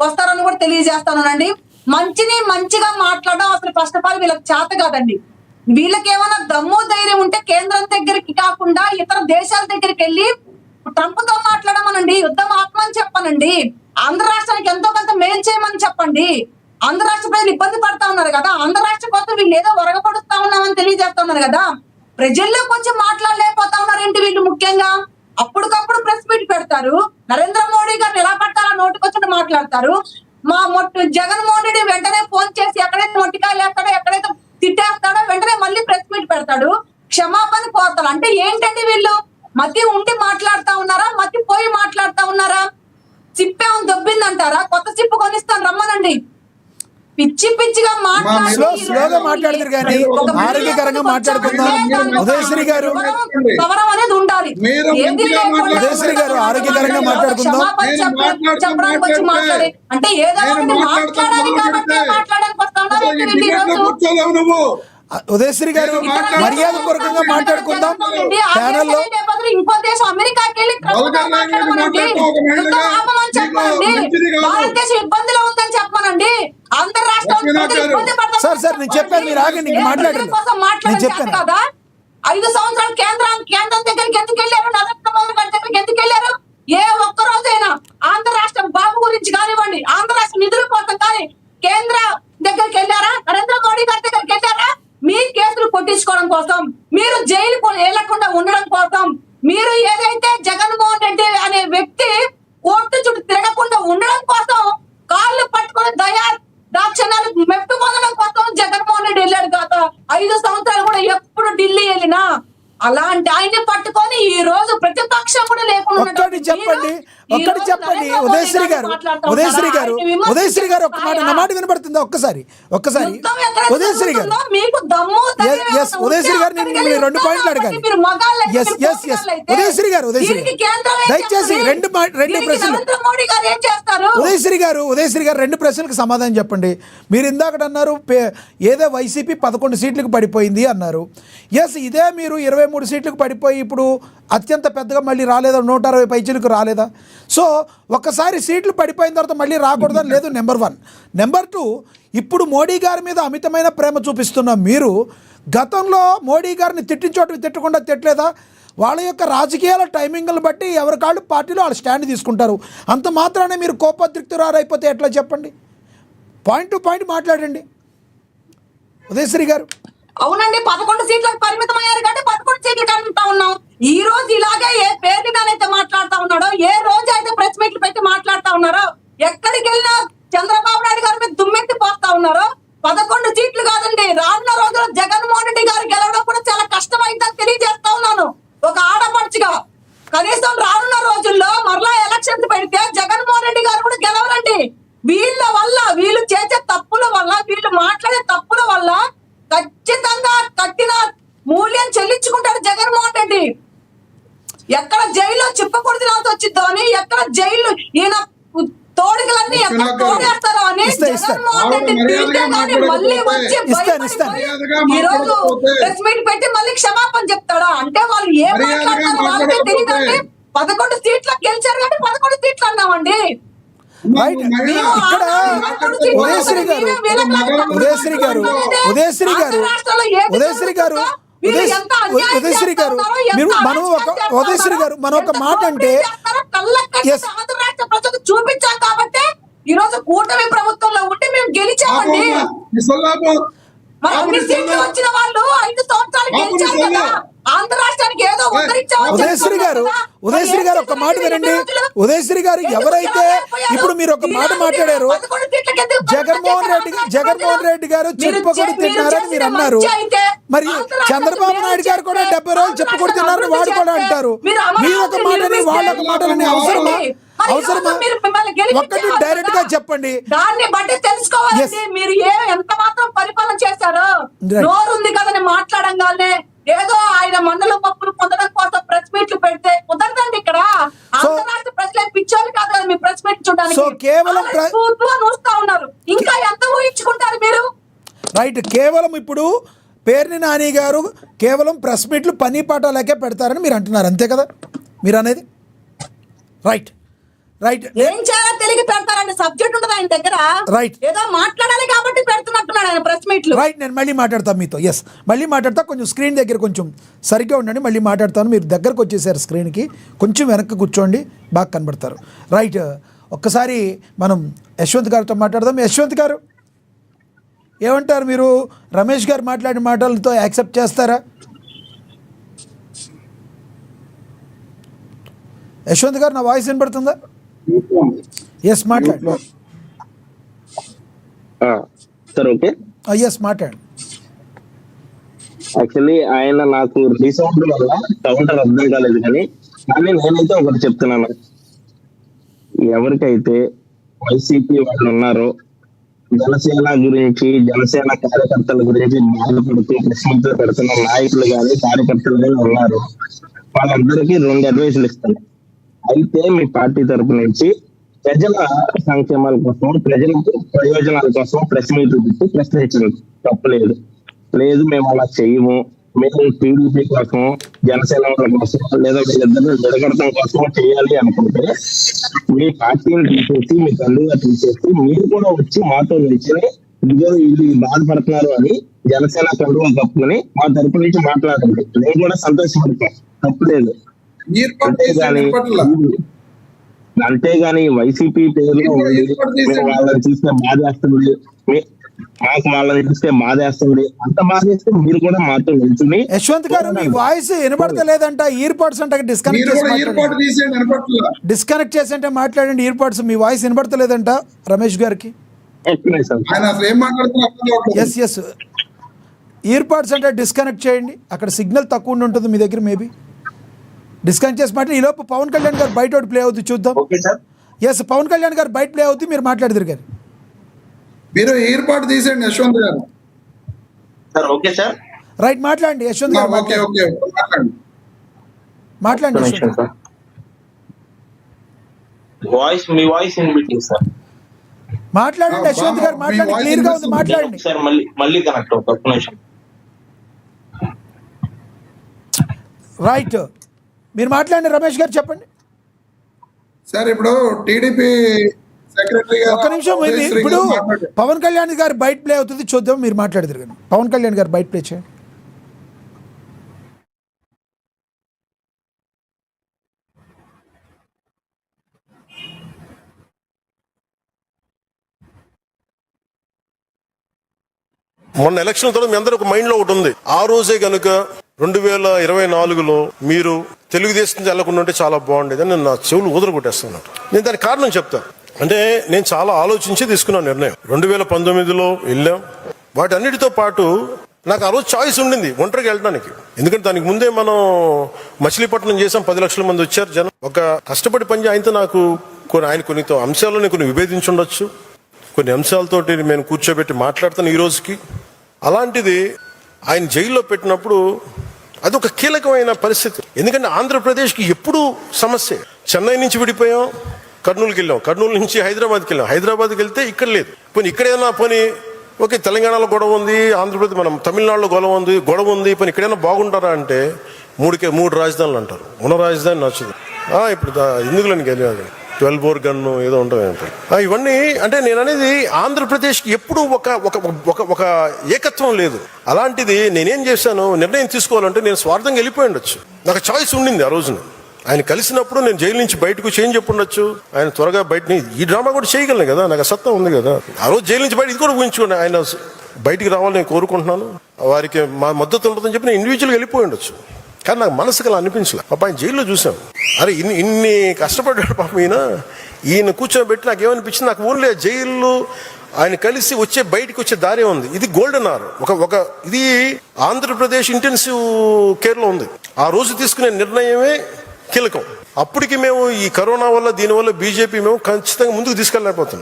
వస్తారని కూడా తెలియజేస్తానండి. మంచిగా మాట్లాడడం అసలు ఫస్ట్ ఆఫ్ ఆల్ వీళ్ళకి చేత కాదండి. వీళ్ళకి ఏమైనా దమ్ము ధైర్యం ఉంటే కేంద్రం దగ్గరికి కాకుండా ఇతర దేశాల దగ్గరికి వెళ్ళి ట్రంప్ తో మాట్లాడమనండి, యుద్ధం ఆత్మని చెప్పనండి, ఆంధ్ర రాష్ట్రానికి ఎంతో కొంత మేలు చేయమని చెప్పండి. ఆంధ్ర రాష్ట్ర ప్రజలు ఇబ్బంది పడతా ఉన్నారు కదా, ఆంధ్ర రాష్ట్ర కోసం వీళ్ళు ఏదో ఒరగపడుస్తా ఉన్నామని తెలియజేస్తా ఉన్నారు కదా, ప్రజల్లో కొంచెం మాట్లాడలేకపోతా ఉన్నారేంటి వీళ్ళు? ముఖ్యంగా అప్పటికప్పుడు ప్రెస్ మీట్ పెడతారు, నరేంద్ర మోడీ గారిని ఎలా పట్టాలా నోటికొచ్చినట్టు మాట్లాడతారు. జగన్మోహన్ రెడ్డి వెంటనే ఫోన్ చేసి ఎక్కడైతే మొట్టికాయలు వేస్తాడో, ఎక్కడైతే తిట్టేస్తాడో వెంటనే మళ్ళీ ప్రెస్ మీట్ పెడతాడు, క్షమాపణ కోరతాడు. అంటే ఏంటండి వీళ్ళు? మధ్య ఉండి మాట్లాడుతా ఉన్నారా, మధ్య పోయి మాట్లాడుతా ఉన్నారా? చిప్పేమో దొబ్బిందంటారా? కొత్త చిప్పు కొనిస్తాను రమ్మనండి. పిచ్చిగా స్లోగా మాట్లాడతారు కానీ ఆరోగ్యకరంగా మాట్లాడుకుందాం. ఉదయశ్రీ గారు గౌరవం అనేది ఉండాలి. ఉదయశ్రీ గారు ఆరోగ్యకరంగా మాట్లాడుకుందాం. చెప్పడానికి వచ్చి మాట్లాడే అంటే ఏదో ఒకటి మాట్లాడాలి కాబట్టి మాట్లాడడానికి వస్తా ఉన్నారు. ఉదయశ్రీ గారు మర్యాదపూర్వకంగా మాట్లాడుకుందాం. ప్యానెల్లో ఇంకో దేశం అమెరికాకి వెళ్ళి భారతదేశం ఇబ్బందిలో ఉందని చెప్పమనండి. ఆంధ్ర రాష్ట్రం సార్ నేను చెప్పాను, మీరు ఆగండి, మాట్లాడండి. నేను చెప్పాను కదా 5 సంవత్సరాలు కేంద్రం దగ్గరికి ఎందుకు వెళ్ళారు, నరేంద్ర మోదీ గారి దగ్గరికి ఎందుకు వెళ్ళారు? ఏ ఒక్క రోజైనా ఆంధ్ర రాష్ట్రం బాబు గురించి కానివ్వండి, ఆంధ్ర రాష్ట్ర నిధుల కోసం కానీ కేంద్ర దగ్గరికి వెళ్ళారా? నరేంద్ర మోడీ గారి దగ్గరికి వెళ్ళారా? మీ కేసులు కొట్టించుకోవడం కోసం, మీరు జైలు వెళ్లకుండా ఉండడం కోసం, మీరు ఏదైతే జగన్మోహన్ రెడ్డి అనే వ్యక్తి కోర్టు చుట్టూ తిరగకుండా ఉండడం కోసం, కాళ్ళు పట్టుకుని దాక్షణాలు మెట్టు పొందడం కోసం జగన్మోహన్ రెడ్డి వెళ్ళాడు. గత 5 సంవత్సరాలు కూడా ఎప్పుడు ఢిల్లీ వెళ్ళినా అలాంటి ఆయన్ని పట్టుకొని ఈ రోజు ప్రతిపక్షం కూడా లేకుండా ఒక్కటి చెప్పండి. ఉదయశ్రీ గారు ఒక్క మాట, నా మాట వినపడుతుందా? ఒక్కసారి ఉదయశ్రీ గారు, ఉదయశ్రీ గారు నేను 2 పాయింట్లు అడగాలి. ఉదయశ్రీ గారు దయచేసి 2 ప్రశ్నలు. ఉదయశ్రీ గారు 2 ప్రశ్నలకు సమాధానం చెప్పండి. మీరు ఇందాక అన్నారు ఏదో వైసీపీ 11 సీట్లకు పడిపోయింది అన్నారు. ఇదే మీరు 23 సీట్లకు పడిపోయి ఇప్పుడు అత్యంత పెద్దగా మళ్ళీ రాలేదా? 160 పైచీలకు రాలేదా? సో ఒక్కసారి సీట్లు పడిపోయిన తర్వాత మళ్ళీ రాకూడదని లేదు, నెంబర్ 1. నెంబర్ 2, ఇప్పుడు మోడీ గారి మీద అమితమైన ప్రేమ చూపిస్తున్న మీరు గతంలో మోడీ గారిని తిట్టించోటి తిట్టకుండా తిట్టలేదా? వాళ్ళ యొక్క రాజకీయాల టైమింగ్లు బట్టి ఎవరి కాళ్ళు పార్టీలో వాళ్ళు స్టాండ్ తీసుకుంటారు. అంత మాత్రానే మీరు కోపోద్రిక్తురారైపోతే ఎట్లా చెప్పండి? పాయింట్ టు పాయింట్ మాట్లాడండి ఉదయశ్రీ గారు. అవునండి, 11 సీట్లకు పరిమితం అయ్యారు కాబట్టి 11 సీట్లకు అంటా ఉన్నాం. ఈ రోజు ఇలాగే ఏ పేరు అయితే మాట్లాడుతా ఉన్నాడో, ఏ రోజు అయితే ప్రెస్ మీట్లు పెట్టి మాట్లాడుతా ఉన్నారో, ఎక్కడికి వెళ్ళినా చంద్రబాబు నాయుడు గారి మీద దుమ్మెత్తి పోస్తా ఉన్నారో. 11 సీట్లు కాదండి, రానున్న రోజుల్లో జగన్మోహన్ రెడ్డి గారు గెలవడం కూడా చాలా కష్టం అయిందని తెలియజేస్తా ఉన్నాను. ఒక ఆడపడుచుగా కనీసం రానున్న రోజుల్లో మరలా ఎలక్షన్స్ పెడితే జగన్మోహన్ రెడ్డి గారు కూడా గెలవరండి. వీళ్ళ వల్ల, వీళ్ళు చేసే తప్పుల వల్ల, వీళ్ళు మాట్లాడే తప్పుల వల్ల ఖచ్చితంగా కట్టిన మూల్యం చెల్లించుకుంటాడు జగన్మోహన్ రెడ్డి. ఎక్కడ జైల్లో చిప్పకూడదు తినాల్సి వచ్చిద్దో అని, ఎక్కడ జైలు ఈయన తోడుగలన్నీ ఎక్కడ తోడేస్తారో అని జగన్మోహన్ రెడ్డి మళ్ళీ వచ్చి ఈ రోజు ప్రెస్ మీట్ పెట్టి మళ్ళీ క్షమాపణ చెప్తాడా? అంటే వాళ్ళు ఏం మాట్లాడతారో వాళ్ళకే తెలియదండి. 11 సీట్లకు గెలిచారు కాబట్టి 11 సీట్లు అన్నామండి. మనం ఒక మాట అంటే చూపించాం కాబట్టి ఈ రోజు కూటమి ప్రభుత్వంలో ఉంటే మేము గెలిచామండి. అన్ని సీట్లు వచ్చిన వాళ్ళు 5 సంవత్సరాలు గెలిచారు కదా. ఆంధ్ర రాష్ట్రానికి ఏదో ఉదయశ్రీ గారు ఒక మాట వినండి. ఉదయశ్రీ గారు ఎవరైతే ఇప్పుడు మీరు ఒక మాట మాట్లాడారు, జగన్మోహన్ రెడ్డి గారు చెప్పుకొని తిన్నారని మీరు అన్నారు. మరి చంద్రబాబు నాయుడు గారు కూడా 70 రోజులు చెప్పుకొని తిన్నారని వాడు కూడా అంటారు. మీరు ఒక మాటని వాళ్ళు ఒక మాటని అవసరమా? ఒక్కటి డైరెక్ట్ గా చెప్పండి. దాన్ని బట్టి తెలుసుకోవాలి మీరు ఎంత మాత్రం పరిపాలన చేశారో. నోరుంది కదని మాట్లాడంగానే ఏదో ఆయన మండలం పప్పులు పొందడం కోసం ప్రెస్ మీట్లు పెడితే కుదరదండి. ఇక్కడ ఆంధ్రరాష్ట్ర ప్రజలే పిచ్చోళ్ళు కాదు కదా మీ ప్రెస్ మీట్ చూడడానికి. చూస్తా ఉన్నారు, ఇంకా ఎంత ఊహించుకుంటారు మీరు? రైట్, కేవలం ఇప్పుడు పేర్ని నాని గారు కేవలం ప్రెస్ మీట్లు పని పాఠాలకే పెడతారని మీరు అంటున్నారు, అంతే కదా మీరు అనేది? రైట్ ఏం చేయాలో తెలియ పెడతారండి సబ్జెక్ట్ ఉండదు ఆయన దగ్గర. రైట్. ఏదో మాట్లాడాలి కాబట్టి పెడుతున్నట్టున్నాడు ఆయన ప్రెస్ మీట్లు. రైట్, నేను మళ్ళీ మాట్లాడతాను మీతో. ఎస్, మళ్ళీ మాట్లాడతా. కొంచెం స్క్రీన్ దగ్గర కొంచెం సరిగ్గా ఉండండి, మళ్ళీ మాట్లాడతాను. మీరు దగ్గరకు వచ్చేసారు స్క్రీన్కి, కొంచెం వెనక్కి కూర్చోండి, బాగా కనబడతారు. రైట్, ఒక్కసారి మనం యశ్వంత్ గారితో మాట్లాడదాం. యశ్వంత్ గారు ఏమంటారు? మీరు రమేష్ గారు మాట్లాడిన మాటలతో యాక్సెప్ట్ చేస్తారా? యశ్వంత్ గారు, నా వాయిస్ వినపడుతుందా? ఎస్, మాట్లాడు. Sir okay. ఎస్, మాట్లాడు. యాక్చువల్లీ ఆయన నాకు రీసౌండ్ వల్ల సౌండ్ అర్థం కాలేదు, కానీ నేనైతే ఒకటి చెప్తున్నాను. ఎవరికైతే వైసీపీ వాళ్ళు ఉన్నారో, జనసేన గురించి, జనసేన కార్యకర్తల గురించి బాధపడుతూ ప్రశ్నలు పెడుతున్న నాయకులు కానీ కార్యకర్తలు కానీ ఉన్నారు, వాళ్ళందరికీ 2 అడ్వైసులు ఇస్తాను. అయితే మీ పార్టీ తరపు నుంచి ప్రజల సంక్షేమాల కోసం, ప్రజల ప్రయోజనాల కోసం ప్రెస్ మీట్ పెట్టి ప్రశ్నించడం తప్పలేదు. లేదు మేము అలా చెయ్యము, మేము టీడీపీ కోసం, జనసేన వాళ్ళ కోసం, లేదా వీళ్ళిద్దరిని విడగొట్టడం కోసం చేయాలి అనుకుంటే మీ పార్టీని తీసేసి, మీ తండ్రిగా తీసేసి మీరు కూడా వచ్చి మాతో నిలిచి ఇదిగో వీళ్ళు బాధపడుతున్నారు అని జనసేన కండువా కప్పుకొని మా తరపు నుంచి మాట్లాడండి. నేను కూడా సంతోషపడతాం, తప్పలేదు. అంతేగాని వైసీపీ పేరులో వాళ్ళని చూస్తే బాధేస్తుంది, మాకు వాళ్ళని చూస్తే బాధేస్తుంది, అంత బాధేస్తే మీరు కూడా మాతో నిల్చుని. యశ్వంత్ గారు, మీ వాయిస్ వినపడతలేదంట. ఇయర్ పాడ్స్ అంటే డిస్కనెక్ట్ చేసి అంటే మాట్లాడండి. ఇయర్ పాడ్స్, మీ వాయిస్ వినపడతలేదంట రమేష్ గారికి. ఎస్ ఎస్, ఇయర్ పాడ్స్ అంటే డిస్కనెక్ట్ చేయండి. అక్కడ సిగ్నల్ తక్కువ ఉంటుంది మీ దగ్గర, మేబీ డిస్కనెక్ట్ చేసి మాట్లాడి. ఈలోపు పవన్ కళ్యాణ్ గారు బయట ఒకటి ప్లే అవుతుంది, చూద్దాం. ఎస్, పవన్ కళ్యాణ్ గారు బయట ప్లే అవుతుంది, మీరు మాట్లాడదురు గారు. మీరు ఇయర్ పాడ్ తీసేయండి యశ్వంత్ గారు. Sir okay sir. రైట్, మాట్లాడండి యశ్వంత్ గారు. మాట్లాడండి యశ్వంత్ గారు. వాయిస్, మీ వాయిస్ వినిపించింది సార్. మాట్లాడండి యశ్వంత్ గారు, మాట్లాడండి. క్లియర్ గా ఉంది, మాట్లాడండి సార్. మళ్ళీ కనెక్ట్ అవుతా, ఒక్క నిమిషం. రైట్, మీరు మాట్లాడండి. రమేష్ గారు చెప్పండి సార్. ఇప్పుడు టీడీపీ సెక్రటరీ ఒక్క నిమిషం. ఇప్పుడు పవన్ కళ్యాణ్ గారు బయట ప్లే అవుతుంది, చూద్దాం. మీరు మాట్లాడదురు కానీ పవన్ కళ్యాణ్ గారు బయట ప్లే చేయండి. మొన్న ఎలక్షన్ తర్వాత మీ అందరూ ఒక మైండ్ లో ఒకటి ఉంది. ఆ రోజే కనుక 2024లో మీరు తెలుగుదేశం నుంచి వెళ్లకుండా ఉంటే చాలా బాగుండేది అని నా చెవులు ఊదర కొట్టేస్తున్నాను. నేను దానికి కారణం చెప్తాను. అంటే నేను చాలా ఆలోచించి తీసుకున్న నిర్ణయం. 2019లో వెళ్ళాం. వాటి అన్నిటితో పాటు నాకు ఆ రోజు చాయిస్ ఉండింది ఒంటరికి వెళ్ళడానికి. ఎందుకంటే దానికి ముందే మనం మచిలీపట్నం చేసాం, 10 లక్షల మంది వచ్చారు జనం. ఒక కష్టపడి పని ఆయనతో నాకు ఆయన కొన్ని అంశాలను నేను కొన్ని విభేదించి ఉండొచ్చు, కొన్ని అంశాలతోటి నేను కూర్చోబెట్టి మాట్లాడతాను ఈ రోజుకి. అలాంటిది ఆయన జైల్లో పెట్టినప్పుడు అది ఒక కీలకమైన పరిస్థితి. ఎందుకంటే ఆంధ్రప్రదేశ్కి ఎప్పుడు సమస్య. చెన్నై నుంచి విడిపోయాం, కర్నూలుకి వెళ్ళాం, కర్నూలు నుంచి హైదరాబాద్కి వెళ్ళాం, హైదరాబాద్కి వెళ్తే ఇక్కడ లేదు. పోనీ ఇక్కడైనా పోనీ ఓకే, తెలంగాణలో గొడవ ఉంది, ఆంధ్రప్రదేశ్ మనం తమిళనాడులో గొడవ ఉంది, పోనీ ఇక్కడైనా బాగుంటారా అంటే 3 రాజధానులు అంటారు. ఉన్న రాజధాని నచ్చదు. ఇప్పుడు ఎందుకులని గెలియాలి 12 బోర్ గన్ను ఏదో ఉంటుంది. ఇవన్నీ అంటే నేను అనేది ఆంధ్రప్రదేశ్కి ఎప్పుడు ఒక ఏకత్వం లేదు. అలాంటిది నేనేం చేశాను, నిర్ణయం తీసుకోవాలంటే నేను స్వార్థంగా వెళ్ళిపోయి ఉండొచ్చు. నాకు చాయిస్ ఉండింది ఆ రోజున. ఆయన కలిసినప్పుడు నేను జైలు నుంచి బయటకు చేయని చెప్పుండొచ్చు, ఆయన త్వరగా బయటని ఈ డ్రామా కూడా చేయగలను కదా, నాకు సత్తా ఉంది కదా. ఆ రోజు జైలు నుంచి బయట ఇది కూడా ఊహించుకోండి, ఆయన బయటికి రావాలని నేను కోరుకుంటున్నాను, వారికి మా మద్దతు ఉంటుందని చెప్పి నేను ఇండివిజువల్గా వెళ్ళిపోయి ఉండొచ్చు. కానీ నాకు మనసుకు అలా అనిపించలే. పాప ఆయన జైల్లో చూసాం, అరే ఇన్ని కష్టపడ్డాడు పాప ఈయన కూర్చోబెట్టి నాకు ఏమనిపించింది, నాకు ఓన్లీ జైల్లో ఆయన కలిసి బయటికి వచ్చే దారే ఉంది. ఇది గోల్డెన్ అవర్. ఇది ఆంధ్రప్రదేశ్ ఇంటెన్సివ్ కేర్లో ఉంది. ఆ రోజు తీసుకునే నిర్ణయమే కీలకం. అప్పటికి మేము ఈ కరోనా వల్ల దీనివల్ల బీజేపీ మేము ఖచ్చితంగా ముందుకు తీసుకెళ్ళలేకపోతున్నాం.